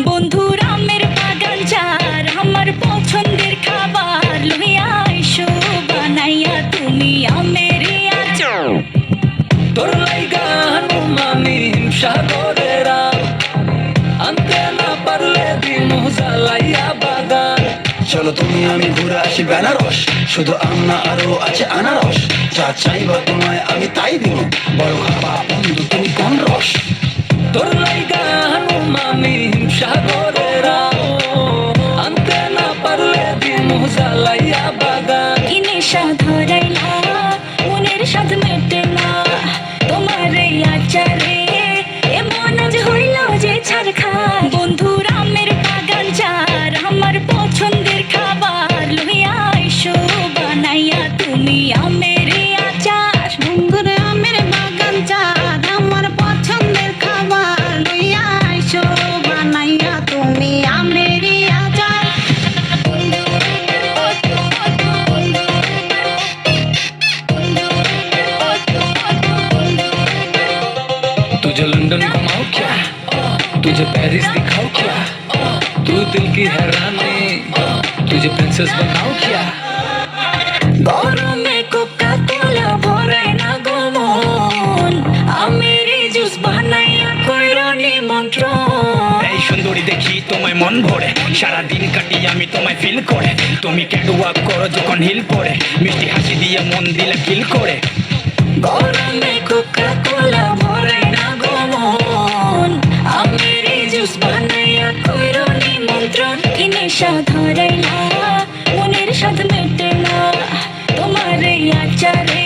বন্ধুর আমের বাগান যার আমার পছন্দের খাবার লইয়া আইসো বানাইয়া তুমি আমের আচার। তোর লাইগা হানুমানি হিমসাগরেরা আনতে না পারলে দিমু জ্বালাইয়া বাগান। চলো তুমি আমি ঘুরে আসি বেনারস, শুধু আম না আরো আছে আনারস। যা চাইবা তোমায় আমি তাই দিব, বড় খাবা বন্ধু তুমি কোন রস। তোর লাইগা হানুমানি হিমসাগরেরা আনতে না পারলে দিমু জ্বালাইয়া বাগান। কি নেশা ধরাইলা মনের স্বাদ মেটে না তোমার এই আচারে, এমন আজ হইল যে ছারখার। বন্ধুর আমের বাগান যার আমার পছন্দের খাবার লইয়া আইসো বানাইয়া তুমি আমের আচার। বন্ধুর আমের বাগান যার আমার পছন্দের খাবার লইয়া আইসো বানাইয়া তুমি আমের আচার। तुझे लंदन घुमाओ क्या, तुझे पेरिस दिखाओ क्या, तू दिल की हैरानी तुझे प्रिंसेस बनाओ क्या। গরমে কোকা কোলা ভরে না গমন, আমের জুস বানাইয়া কইরো নিমন্ত্রণ। এই সুন্দরী দেখি তোমায় মন ভরে, সারাদিন কাটি আমি তোমায় ফিল করে। তুমি ক্যাটওয়াক করো যখন হিল পরে, মিষ্টি হাসি দিয়ে মন দিলে ফিল করে। গরমে কোকা কোলা ভরে না গমন, আমের জুস বানাইয়া কইরো নিমন্ত্রণ। কি নেশা ধরাইলা মনের স্বাদ মেটে না তোমার এই আচারে,